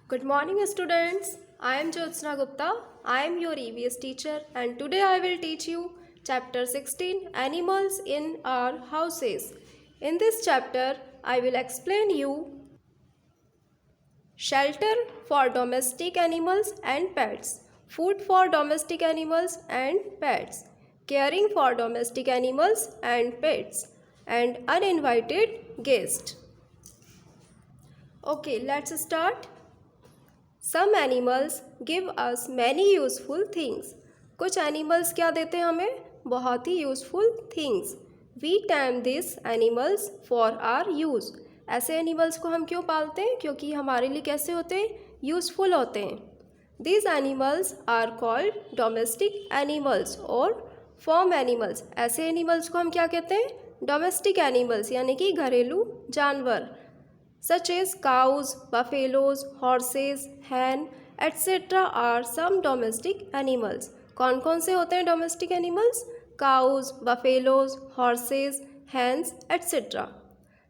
Good morning, students. I am Jyotsna Gupta. I am your EVS teacher, and today I will teach you chapter 16 Animals in Our Houses. In this chapter, I will explain you shelter for domestic animals and pets, food for domestic animals and pets, caring for domestic animals and pets, and uninvited guests. Okay, let's start. Some animals give us many useful things. कुछ animals क्या देते हैं हमें? बहुत ही useful things. We tame these animals for our use. ऐसे animals को हम क्यों पालते हैं? क्योंकि हमारे लिए कैसे होते हैं? यूज़फुल होते हैं. These animals are called domestic animals और farm animals. ऐसे एनिमल्स को हम क्या कहते हैं? डोमेस्टिक एनिमल्स यानी कि घरेलू जानवर. Such as cows, buffaloes, horses, hen, etc. are some domestic animals. कौन कौन से होते हैं domestic animals? Cows, buffaloes, horses, hens, etc.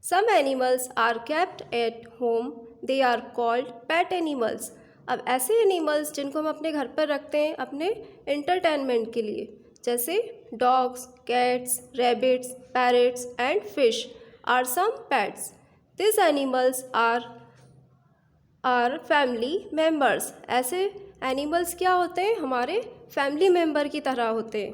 Some animals are kept at home. They are called pet animals. अब ऐसे एनिमल्स जिनको हम अपने घर पर रखते हैं अपने एंटरटेनमेंट के लिए, जैसे dogs, cats, rabbits, parrots and fish are some pets. These animals are family members. ऐसे एनिमल्स क्या होते हैं? हमारे फैमिली मेम्बर की तरह होते हैं.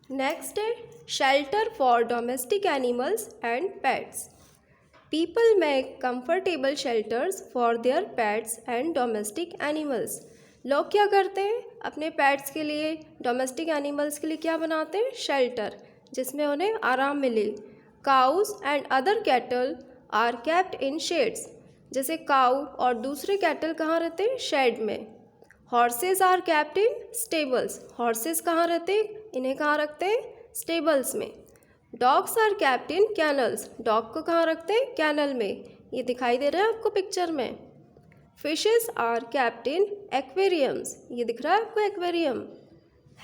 नेक्स्ट है shelter for domestic animals and pets. People make comfortable shelters for their pets and domestic animals. लोग क्या करते हैं? अपने पेट्स के लिए, डोमेस्टिक एनिमल्स के लिए क्या बनाते हैं? शेल्टर, जिसमें उन्हें आराम मिले. Cows and other cattle are kept in sheds. जैसे काऊ और दूसरे कैटल कहाँ रहते हैं? शेड में. Horses are kept in stables. Horses कहाँ रहते हैं? इन्हें कहाँ रखते हैं? स्टेबल्स में. Dogs are kept in kennels. Dog को कहाँ रखते हैं? कैनल में. ये दिखाई दे रहा है आपको पिक्चर में. Fishes are kept in aquariums. ये दिख रहा है आपको aquarium.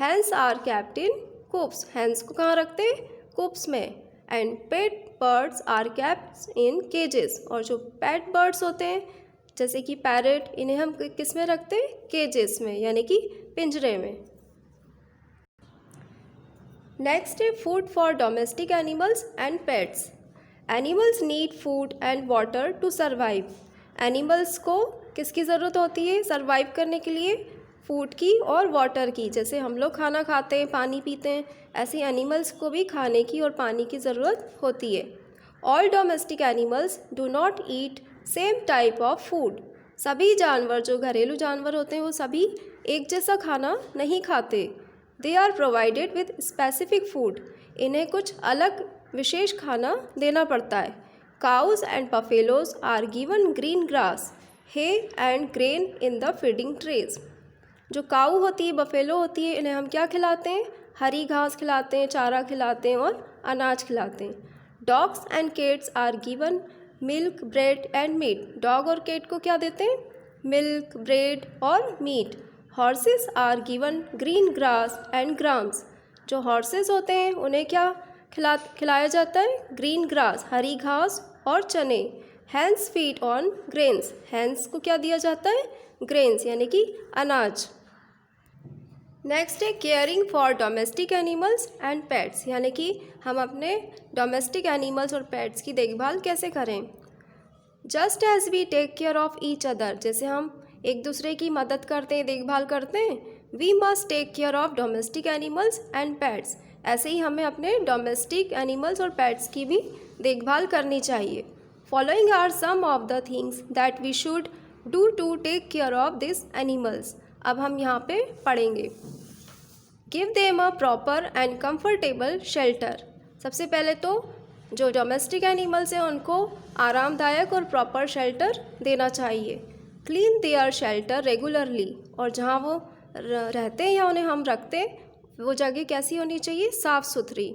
Hens are kept in coops. Hens को कहाँ रखते हैं? कूप्स में. And pet birds are kept in cages. और जो पेट बर्ड्स होते हैं जैसे कि पैरट, इन्हें हम किस में रखते हैं? केजेस में यानी कि पिंजरे में. नेक्स्ट है food for domestic animals and pets. Animals need food and water to survive. Animals को किसकी ज़रूरत होती है सर्वाइव करने के लिए? फूड की और वाटर की. जैसे हम लोग खाना खाते हैं, पानी पीते हैं, ऐसे एनिमल्स को भी खाने की और पानी की ज़रूरत होती है. All domestic animals do not eat same type of food. सभी जानवर जो घरेलू जानवर होते हैं वो सभी एक जैसा खाना नहीं खाते. They are provided with specific food. इन्हें कुछ अलग विशेष खाना देना पड़ता है. Cows and buffaloes are given green grass, hay and grain in the feeding trays. जो काऊ होती है, बफेलो होती है, इन्हें हम क्या खिलाते हैं? हरी घास खिलाते हैं, चारा खिलाते हैं और अनाज खिलाते हैं. Dogs and cats are given milk, bread and meat. Dog और केट को क्या देते हैं? मिल्क, ब्रेड और meat. Horses are given green grass and grams. जो हॉर्सेस होते हैं उन्हें क्या खिलाया जाता है? ग्रीन ग्रास, हरी घास और चने. Hens feed on grains. Hens को क्या दिया जाता है? ग्रेन्स यानी कि अनाज. नेक्स्ट है caring for domestic animals and pets. यानी कि हम अपने डोमेस्टिक एनिमल्स और पेट्स की देखभाल कैसे करें? Just as we take care of each other. जैसे हम एक दूसरे की मदद करते हैं, देखभाल करते हैं, we must take care of domestic animals and pets. ऐसे ही हमें अपने डोमेस्टिक एनिमल्स और पेट्स की भी देखभाल करनी चाहिए. Following are some of the things that we should do to take care of this animals. अब हम यहाँ पे पढ़ेंगे. Give them a proper and comfortable shelter. सबसे पहले तो जो डोमेस्टिक एनिमल्स हैं उनको आरामदायक और प्रॉपर शेल्टर देना चाहिए. Clean there shelter regularly. और जहाँ वो रहते हैं या उन्हें हम रखते हैं वो जगह कैसी होनी चाहिए? साफ़ सुथरी.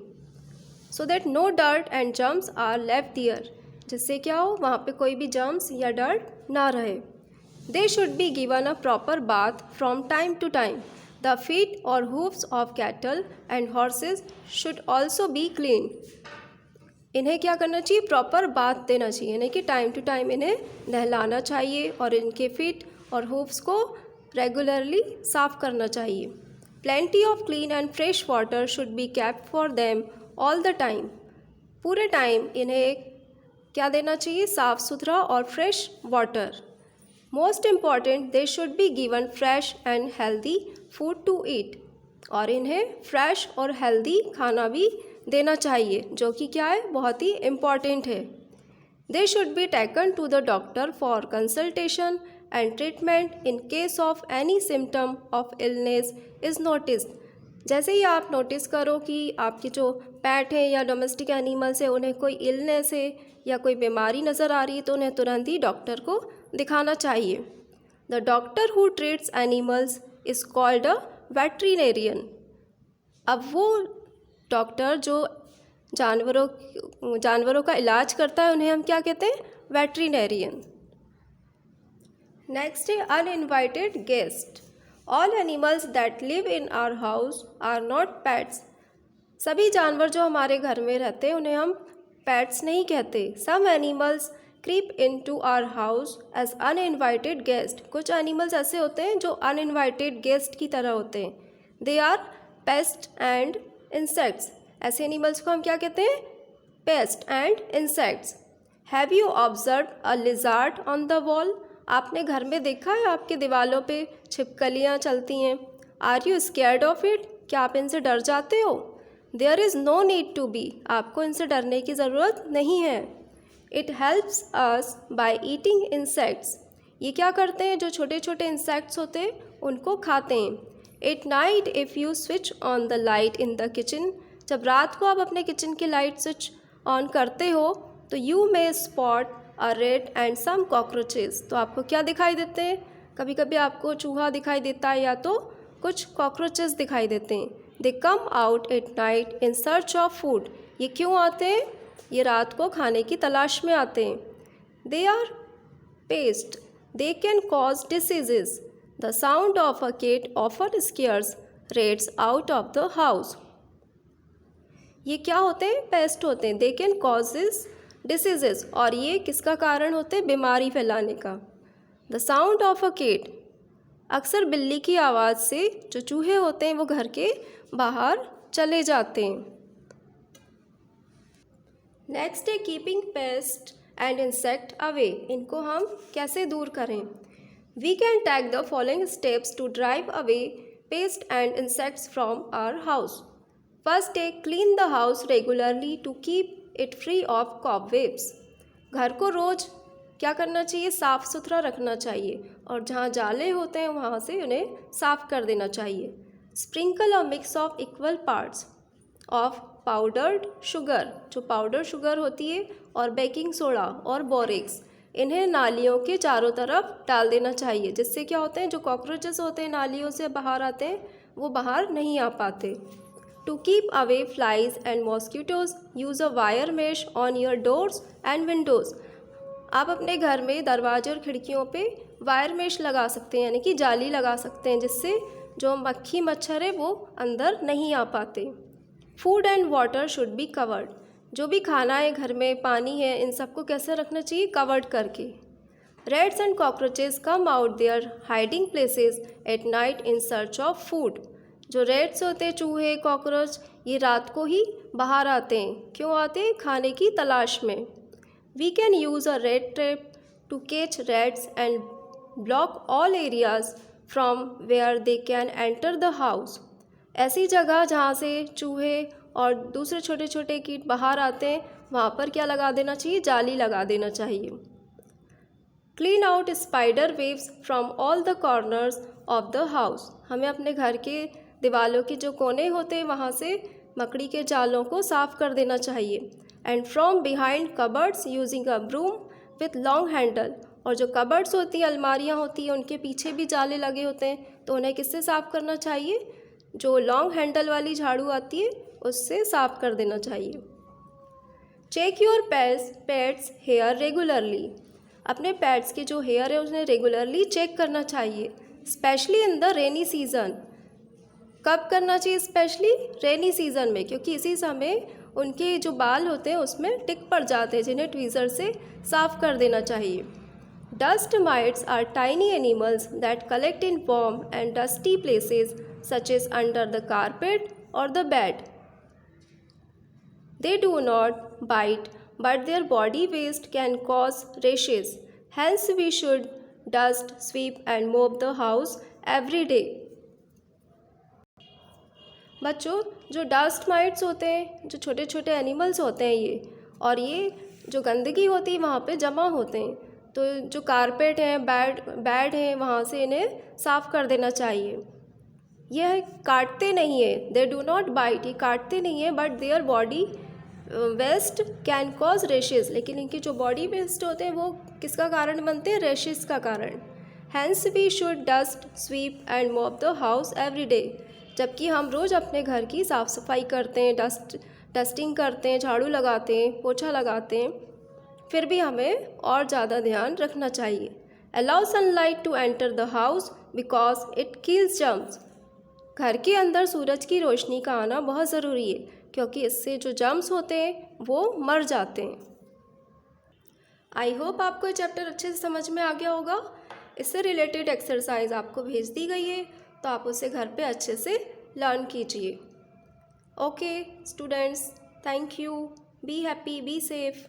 So that no dirt and germs are left there. जिससे क्या हो? वहाँ पे कोई भी जर्म्स या डर्ट ना रहे. They should be given a proper bath from time to time. The feet or hoofs of cattle and horses should also be cleaned. इन्हें क्या करना चाहिए, प्रॉपर बाथ देना चाहिए, यानी कि टाइम टू टाइम इन्हें नहलाना चाहिए और इनके फीट और हूफ्स को रेगुलरली साफ़ करना चाहिए। Plenty of clean and fresh water should be kept for them all the time. पूरे टाइम इन्हें क्या देना चाहिए, साफ़ सुथरा और fresh water. Most important, they should be given fresh and healthy food to eat. और इन्हें फ्रेश और हेल्दी खाना भी देना चाहिए, जो कि क्या है, बहुत ही इम्पॉर्टेंट है। They should be taken to the doctor for consultation and treatment in case of any symptom of illness is noticed. जैसे ही आप नोटिस करो कि आपके जो पेट है या डोमेस्टिक एनिमल्स है उन्हें कोई इलनेस है या कोई बीमारी नज़र आ रही है, तो उन्हें तुरंत ही डॉक्टर को दिखाना चाहिए। The doctor who treats animals is called a veterinarian. अब वो डॉक्टर जो जानवरों का इलाज करता है उन्हें हम क्या कहते हैं, वेटरिनेरियन। नेक्स्ट है uninvited guest. All animals that live in our house are not pets. सभी जानवर जो हमारे घर में रहते हैं उन्हें हम पेट्स नहीं कहते। Some animals creep into our house as uninvited guest. कुछ एनिमल्स ऐसे होते हैं जो अनइनवाइटेड गेस्ट की तरह होते हैं। They are pest and insects. ऐसे एनिमल्स को हम क्या कहते हैं, pest and insects. Have you observe a lizard on the wall. आपने घर में देखा है आपके दीवारों पे छिपकलियाँ चलती हैं। Are you scared of it. क्या आप इनसे डर जाते हो। There is no need to be. आपको इनसे डरने की ज़रूरत नहीं है। It helps us by eating insects. ये क्या करते हैं, जो छोटे छोटे इंसेक्ट्स होते हैं उनको खाते हैं। At night if you switch on the light in the kitchen. जब रात को आप अपने किचन की लाइट स्विच ऑन करते हो तो you may spot a rat and some cockroaches. तो आपको क्या दिखाई देते हैं, कभी कभी आपको चूहा दिखाई देता है या तो कुछ कॉकरोचेस दिखाई देते हैं। They come out at night in search of food. ये क्यों आते हैं, ये रात को खाने की तलाश में आते हैं। They are pest, they can cause diseases. The sound of a cat often scares rats out of the house. ये क्या होते हैं, पेस्ट होते हैं। दे कैन कॉजेज डिसीजेज, और ये किसका कारण होते हैं, बीमारी फैलाने का। The sound of a cat, अक्सर बिल्ली की आवाज़ से जो चूहे होते हैं वो घर के बाहर चले जाते हैं। नेक्स्ट है keeping pest and insect away. इनको हम कैसे दूर करें। We can take the following steps to drive away pest and insects from our house. First है clean the house regularly to keep it free of cobwebs. घर को रोज़ क्या करना चाहिए, साफ़ सुथरा रखना चाहिए और जहाँ जाले होते हैं वहाँ से उन्हें साफ़ कर देना चाहिए। Sprinkle a mix of equal parts of powdered sugar. जो पाउडर शुगर होती है और बेकिंग सोडा और बोरेक्स, इन्हें नालियों के चारों तरफ डाल देना चाहिए, जिससे क्या होते हैं, जो कॉकरोचेस होते हैं नालियों से बाहर आते हैं वो बाहर नहीं आ पाते। To keep away flies and mosquitoes use a wire mesh on your doors and windows. आप अपने घर में दरवाजे और खिड़कियों पे वायर मेश लगा सकते हैं, यानी कि जाली लगा सकते हैं, जिससे जो मक्खी मच्छर है वो अंदर नहीं आ पाते। Food and water should be covered. जो भी खाना है घर में, पानी है, इन सबको कैसे रखना चाहिए, कवर्ड करके। Rats and cockroaches come out their hiding places at night in search of food. जो रेड्स होते हैं, चूहे, कॉकरोच, ये रात को ही बाहर आते हैं। क्यों आते हैं, खाने की तलाश में। We can use a rat trap to catch rats and block all areas from where they can enter the house. ऐसी जगह जहाँ से चूहे और दूसरे छोटे छोटे कीट बाहर आते हैं वहाँ पर क्या लगा देना चाहिए, जाली लगा देना चाहिए। Clean out spider waves from all the corners of the house. हमें अपने घर के दीवारों के जो कोने होते हैं वहाँ से मकड़ी के जालों को साफ़ कर देना चाहिए। And from behind cupboards using a broom with long handle. और जो कबर्ड्स होती हैं, अलमारियाँ होती हैं, उनके पीछे भी जाले लगे होते हैं, तो उन्हें किससे साफ़ करना चाहिए, जो लॉन्ग हैंडल वाली झाड़ू आती है उससे साफ़ कर देना चाहिए। Check your pets hair regularly. अपने पेट्स के जो हेयर है उन्हें रेगुलरली चेक करना चाहिए, specially in the rainy season. कब करना चाहिए, स्पेशली रेनी सीज़न में, क्योंकि इसी समय उनके जो बाल होते हैं उसमें टिक पड़ जाते हैं, जिन्हें ट्वीज़र से साफ़ कर देना चाहिए। Dust mites are tiny animals that collect in warm and dusty places such as under the carpet or the bed. They do not bite, but their body waste can cause rashes. Hence, we should dust, sweep and mop the house every day. बच्चों, जो dust mites होते हैं, जो छोटे छोटे animals होते हैं ये जो गंदगी होती है वहाँ पे जमा होते हैं, तो जो कारपेट है, बेड है, वहाँ से इन्हें साफ़ कर देना चाहिए। यह काटते नहीं है, दे डू नॉट बाइट, ये काटते नहीं है, but their body waste can cause rashes, लेकिन इनकी जो बॉडी वेस्ट होते हैं वो किसका कारण बनते हैं? रेशेस का कारण। Hence we should dust, sweep and mop the house every day, जबकि हम रोज़ अपने घर की साफ़ सफाई करते हैं, डस्टिंग करते हैं, झाड़ू लगाते हैं, पोछा लगाते हैं, फिर भी हमें और ज़्यादा ध्यान रखना चाहिए। Allow sunlight to enter the house because it kills germs, घर के अंदर सूरज की रोशनी का आना बहुत ज़रूरी है, क्योंकि इससे जो जर्म्स होते हैं वो मर जाते हैं। आई होप आपको ये चैप्टर अच्छे से समझ में आ गया होगा। इससे रिलेटेड एक्सरसाइज आपको भेज दी गई है, तो आप उसे घर पे अच्छे से लर्न कीजिए। Okay students, thank you, be happy, be safe.